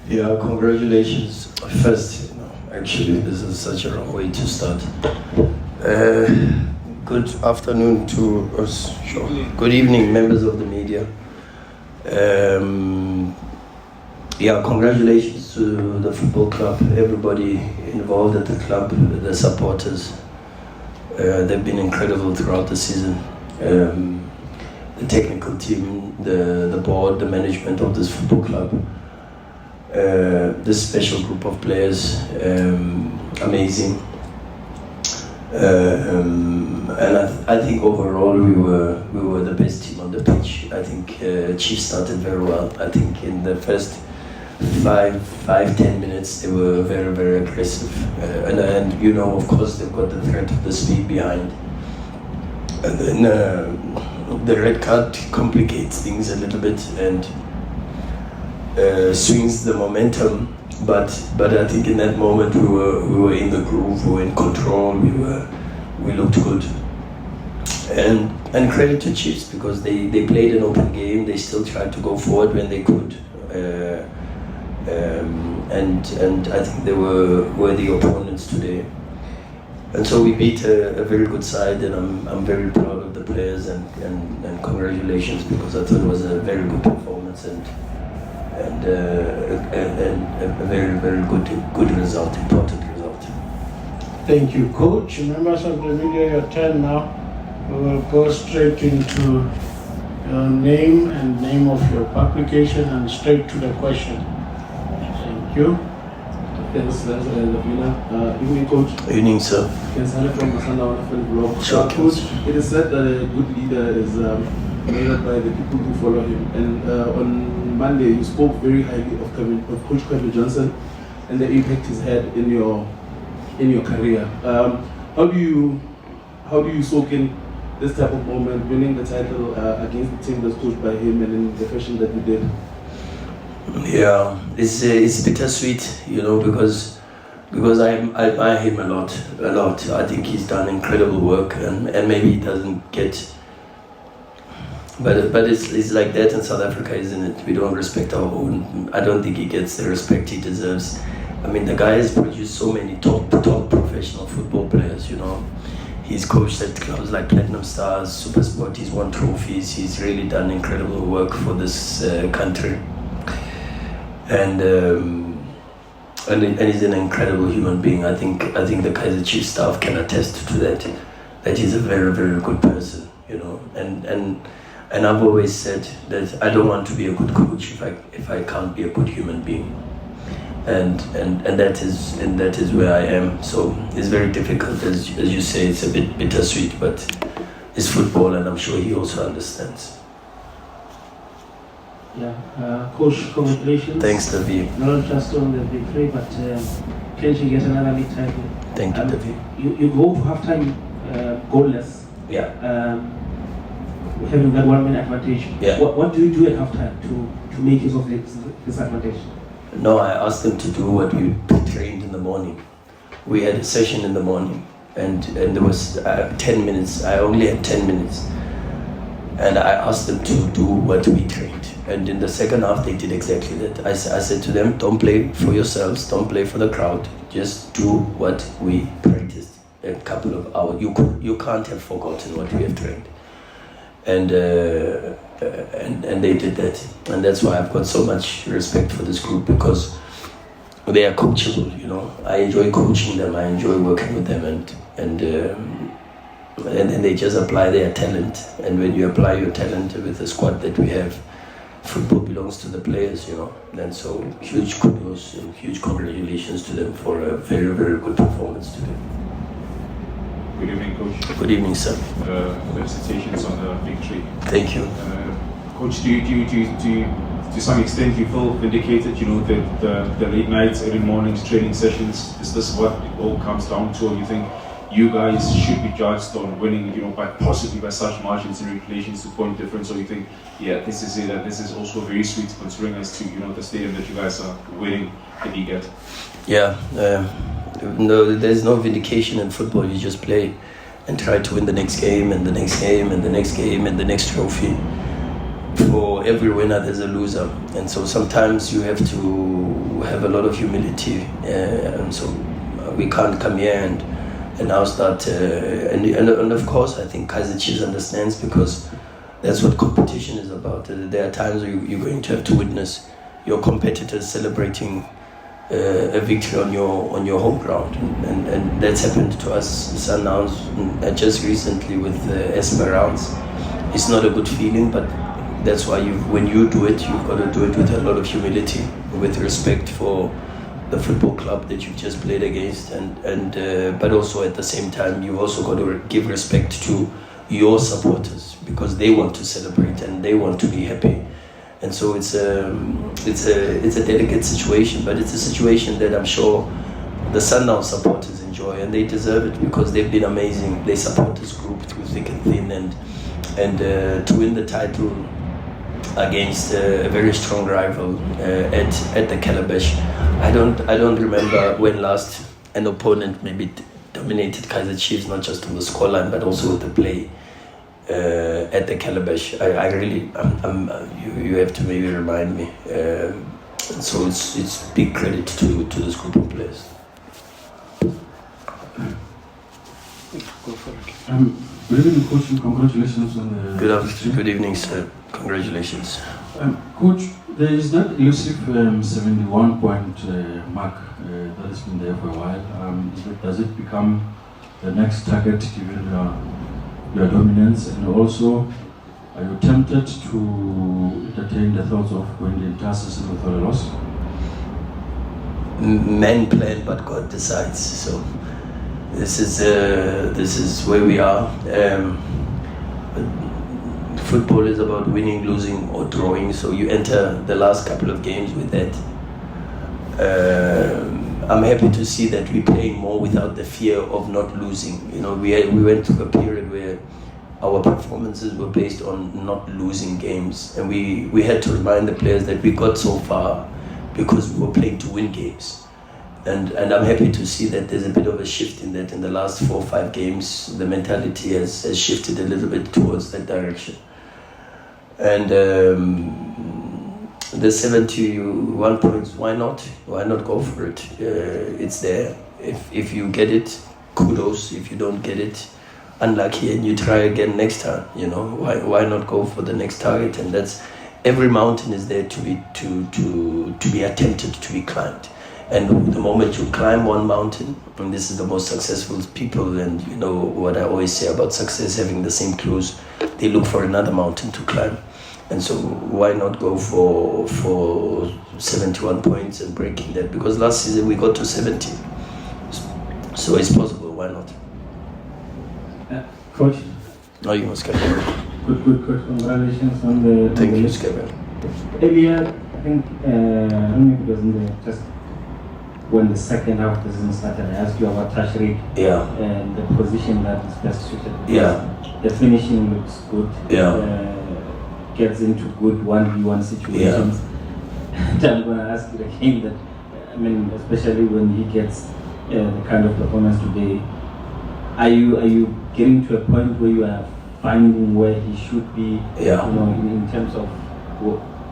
Yeah, congratulations. First, actually, this is such a wrong way to start. Good afternoon to us. Sure. Good evening, members of the media. Yeah, congratulations to the football club, everybody involved at the club, the supporters. They've been incredible throughout the season. The technical team, the board, the management of this football club, this special group of players, amazing. And I think overall we were the best team on the pitch. I think Chiefs started very well. I think in the first 5-10 minutes they were very, very aggressive. And of course they've got the threat of the speed behind. And then the red card complicates things a little bit and swings the momentum. But I think in that moment we were in the groove, we were in control, we looked good. And credit to Chiefs because they played an open game. They still tried to go forward when they could. And I think they were worthy opponents today. And so we beat a very good side, and I'm very proud of the players and congratulations because I thought it was a very good performance and a very, very good result, important result. Thank you, Coach. Members of the media, your turn now. We will go straight into your name and name of your publication and straight to the question. Thank you. Yes, that's evening, Coach. Evening, sir. Yes, I'm from the Sundowns blog. Sure, Coach, it is said that a good leader is measured by the people who follow him. And on Monday, you spoke very highly of Coach Kaizer Johnson and the impact he's had in your career. How do you soak in this type of moment, winning the title against the team that's coached by him and in the fashion that you did? Yeah, it's bittersweet, because I admire him a lot. I think he's done incredible work, and maybe he doesn't get. But it's like that in South Africa, isn't it? We don't respect our own. I don't think he gets the respect he deserves. I mean, the guy has produced so many top professional football players. He's coached at clubs like Platinum Stars, SuperSport. He's won trophies. He's really done incredible work for this country. And he's an incredible human being. I think the Kaizer Chiefs staff can attest to that he's a very, very good person, and I've always said that I don't want to be a good coach if I can't be a good human being, and that is where I am. So it's very difficult, as you say. It's a bit bittersweet, but it's football, and I'm sure he also understands. Yeah, Coach, congratulations. Thanks, David. Not just on the victory, but can you get another league title? Thank you, David. You go to halftime goalless. Yeah. Having that 1 minute advantage. Yeah. What do you do at halftime to make use of this advantage? No, I asked them to do what we trained in the morning. We had a session in the morning, and there was 10 minutes. I only had 10 minutes. And I asked them to do what we trained. And in the second half, they did exactly that. I said to them, don't play for yourselves, don't play for the crowd. Just do what we practiced a couple of hours. You can't have forgotten what we have trained. And they did that. And that's why I've got so much respect for this group, because they are coachable, I enjoy coaching them, I enjoy working with them, and then they just apply their talent. And when you apply your talent with the squad that we have, football belongs to the players, And so huge kudos and huge congratulations to them for a very, very good performance today. Good evening, Coach. Good evening, sir. Felicitations on the victory. Thank you. Coach, to some extent you feel vindicated, the late nights, early mornings, training sessions? Is this what it all comes down to, or you think you guys should be judged on winning, possibly by such margins in relations to point difference, or you think, this is it, and this is also very sweet considering as to, the stadium that you guys are winning the league at? Yeah, no, there's no vindication in football. You just play and try to win the next game and the next game and the next game and the next trophy. For every winner, there's a loser, and so sometimes you have to have a lot of humility, and so we can't come here and now start. And of course, I think Kaizer Chiefs understands, because that's what competition is about. There are times where you're going to have to witness your competitors celebrating a victory on your home ground, and that's happened to us Sundowns just recently with Esperance. It's not a good feeling, but that's why when you do it, you've got to do it with a lot of humility, with respect for the football club that you've just played against, and but also at the same time you've also got to give respect to your supporters, because they want to celebrate and they want to be happy. And so it's a delicate situation, but it's a situation that I'm sure the Sundowns supporters enjoy, and they deserve it, because they've been amazing. They support this group through thick and thin, and to win the title against a very strong rival at the Calabash. I don't remember when last an opponent maybe dominated Kaizer Chiefs, not just on the scoreline but also with the play at the Calabash. I really, you have to maybe remind me. So it's big credit to this group of players. Go for it. Good evening, Coach, and congratulations on the Good evening, sir. Congratulations. Coach, there is that elusive 71-point mark that has been there for a while. Does it become the next target given your dominance? And also, are you tempted to entertain the thoughts of going the entire season without a loss? Men plan, but God decides. So this is where we are. Football is about winning, losing, or drawing. So you enter the last couple of games with that. I'm happy to see that we're playing more without the fear of not losing. You know, we went through a period where our performances were based on not losing games, and we had to remind the players that we got so far because we were playing to win games. And I'm happy to see that there's a bit of a shift in that. In the last 4 or 5 games, the mentality has shifted a little bit towards that direction. And the 71 points, why not? Why not go for it? It's there. If you get it, kudos. If you don't get it, unlucky, and you try again next time. You know, why not go for the next target? And that's, every mountain is there to be attempted, to be climbed. And the moment you climb one mountain, and this is the most successful people, and you know what I always say about success, having the same clues, they look for another mountain to climb. And so why not go for 71 points and breaking that? Because last season we got to 70. So it's possible, why not? Coach? No, you must carry on. Good, Coach. Congratulations on the... Thank you, Skipper. Earlier, I think, I don't know if it was in the, just when the second half of the season started, I asked you about touch rate. Yeah. And the position that is best suited. Yeah. The finishing looks good. Yeah. Gets into good 1v1 situations. Yeah. And I'm going to ask you again that, I mean, especially when he gets the kind of performance today, are you getting to a point where you are finding where he should be? Yeah. You know, in terms of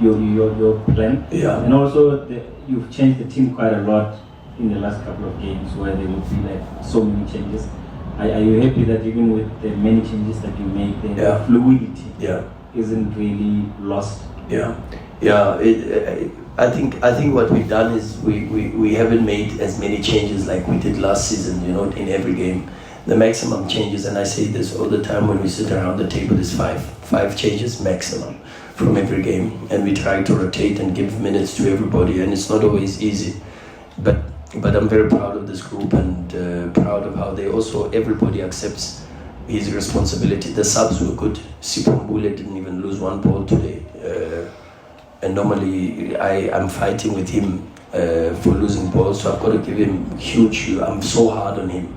your plan? Yeah. And also, you've changed the team quite a lot in the last couple of games, where there would be like so many changes. Are you happy that even with the many changes that you make, the fluidity isn't really lost? Yeah. I think what we've done is we haven't made as many changes like we did last season. You know, in every game, the maximum changes, and I say this all the time when we sit around the table, is 5 changes maximum from every game, and we try to rotate and give minutes to everybody, and it's not always easy, but I'm very proud of this group, and proud of how everybody accepts his responsibility. The subs were good. Sipombule didn't even lose 1 ball today, and normally I'm fighting with him for losing balls, so I've got to give him huge. I'm so hard on him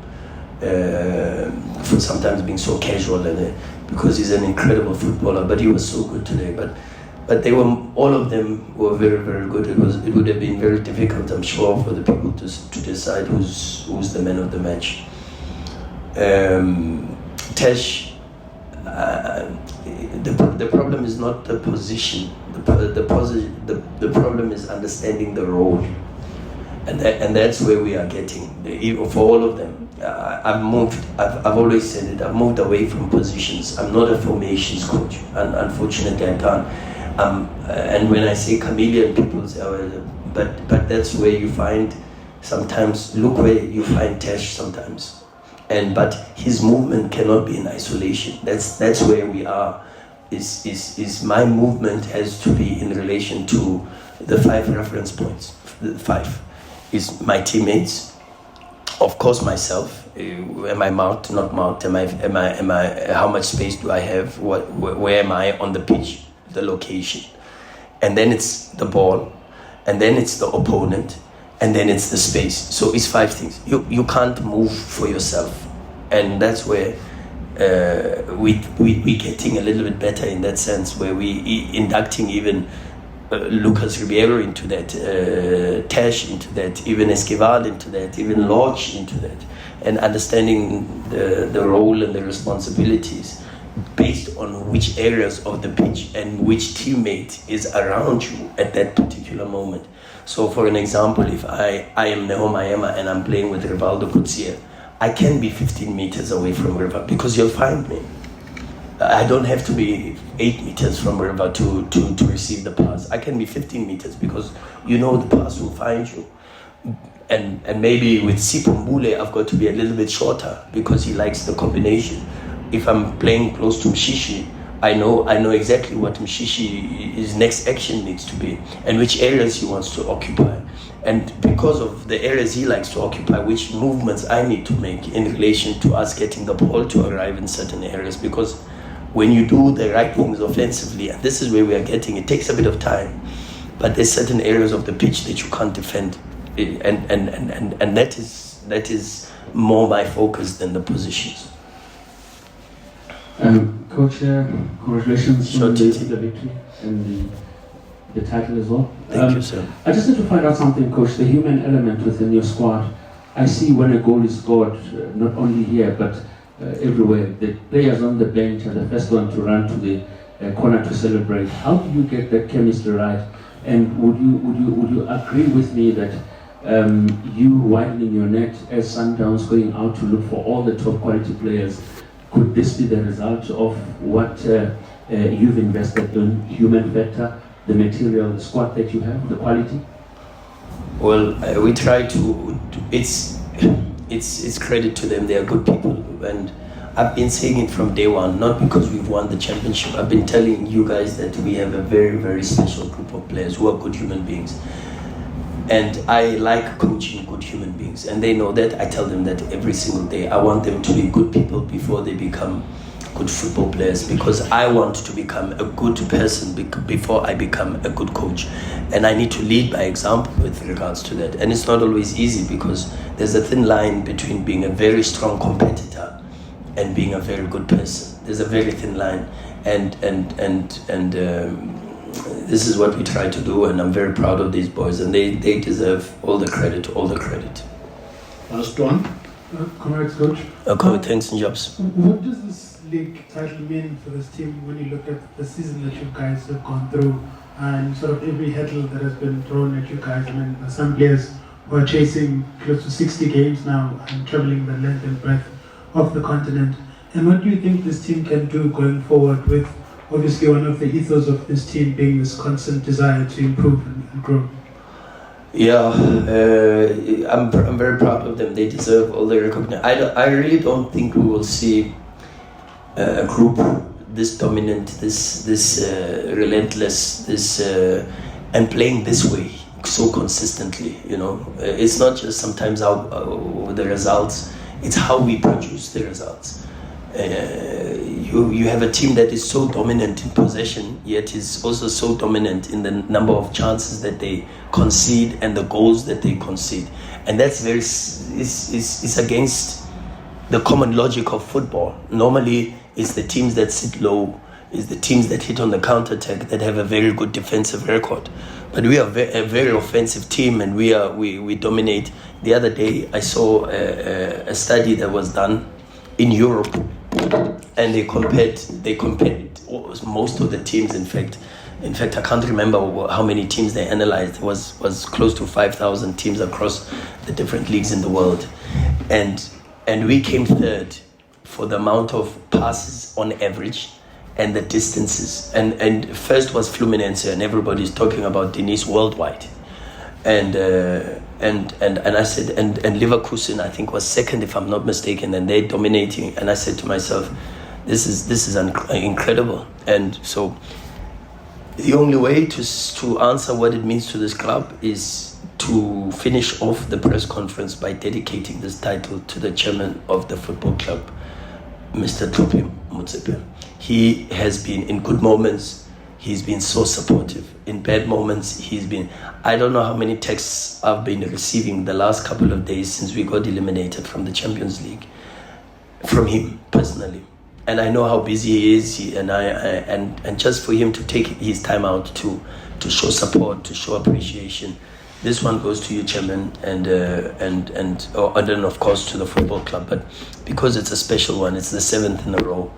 for sometimes being so casual, and because he's an incredible footballer, but he was so good today. But all of them were very, very good. It would have been very difficult, I'm sure, for the people to decide who's the man of the match. Tesh, the problem is not the position. The problem is understanding the role. and that's where we are getting for all of them. I've always said it, I've moved away from positions. I'm not a formations coach, and unfortunately I can't. And when I say chameleon, people say, oh, but that's where you find sometimes, look where you find Tesh sometimes. But his movement cannot be in isolation. That's where we are. Is my movement has to be in relation to the 5 reference points. The 5 is my teammates, of course myself. Am I marked? Not marked? Am I? How much space do I have? Where am I on the pitch? The location, and then it's the ball, and then it's the opponent, and then it's the space. So it's 5 things. You can't move for yourself, and that's where we getting a little bit better in that sense, where we inducting even Lucas Ribeiro into that, Tesh into that, even Esquivel into that, even Lodge into that, and understanding the role and the responsibilities based on which areas of the pitch and which teammate is around you at that particular moment. So for an example, if I am Neho Maema and I'm playing with Rivaldo Kutsia, I can be 15 meters away from River because you'll find me. I don't have to be 8 meters from River to receive the pass. I can be 15 meters because you know the pass will find you. And maybe with Sipho Mbule, I've got to be a little bit shorter because he likes the combination. If I'm playing close to Mshishi, I know exactly what his next action needs to be and which areas he wants to occupy. And because of the areas he likes to occupy, which movements I need to make in relation to us getting the ball to arrive in certain areas. Because when you do the right things offensively, and this is where we are getting, it takes a bit of time, but there's certain areas of the pitch that you can't defend. And that is more my focus than the positions. Coach, congratulations on the victory and the title as well. Thank you, sir. I just need to find out something, Coach. The human element within your squad. I see when a goal is scored, not only here but everywhere, the players on the bench are the first one to run to the corner to celebrate. How do you get that chemistry right? And would you agree with me that you widening your net as Sundowns going out to look for all the top quality players? Could this be the result of what you've invested in, human factor, the material, the squad that you have, the quality? Well, we try to it's credit to them. They are good people, and I've been saying it from day one, not because we've won the championship. I've been telling you guys that we have a very, very special group of players who are good human beings. And I like coaching good human beings, and they know that. I tell them that every single day. I want them to be good people before they become good football players, because I want to become a good person before I become a good coach. And I need to lead by example with regards to that. And it's not always easy, because there's a thin line between being a very strong competitor and being a very good person. There's a very thin line, and this is what we try to do, and I'm very proud of these boys, and they deserve all the credit. Last one. Congrats, Coach. Thanks and jobs. What does this league title mean for this team when you look at the season that you guys have gone through and sort of every hurdle that has been thrown at you guys? I mean, some players who are chasing close to 60 games now and traveling the length and breadth of the continent. And what do you think this team can do going forward, with obviously one of the ethos of this team being this constant desire to improve and grow? Yeah, I'm very proud of them. They deserve all the recognition. I really don't think we will see a group this dominant, this relentless, and playing this way so consistently. You know, it's not just sometimes the results; it's how we produce the results. You have a team that is so dominant in possession, yet is also so dominant in the number of chances that they concede and the goals that they concede, and that's is against the common logic of football. Normally, it's the teams that sit low, it's the teams that hit on the counter-attack that have a very good defensive record. But we are a very offensive team, and we dominate. The other day, I saw a study that was done in Europe, and they compared most of the teams, in fact, In fact, I can't remember how many teams they analyzed. It was close to 5,000 teams across the different leagues in the world. And we came third for the amount of passes on average and the distances. And first was Fluminense, and everybody's talking about Denise worldwide. And I said, and Leverkusen, I think, was second, if I'm not mistaken, and they're dominating. And I said to myself, this is incredible. And so the only way to answer what it means to this club is to finish off the press conference by dedicating this title to the chairman of the football club, Mr. Tlhophi Motsepe. He has been, in good moments, he's been so supportive. In bad moments, he's been, I don't know how many texts I've been receiving the last couple of days since we got eliminated from the Champions League, from him personally. And I know how busy he is, and just for him to take his time out to show support, to show appreciation. This one goes to you, Chairman, and then of course to the football club. But because it's a special one, it's the 7th in a row.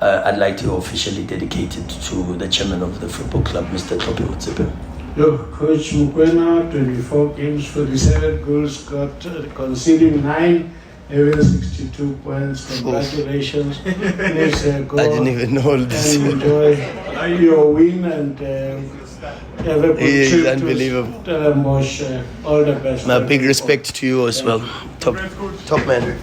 I'd like to officially dedicate it to the Chairman of the football club, Mr. Tlhophi Motsepe. Look, Coach Mokwena, 24 games, 47 goals, conceding 9. Having 62 points. Congratulations. Please go I didn't even know all this. and enjoy your win and have a good trip unbelievable. to Stellenbosch. All the best. My big respect to you as well. Top man.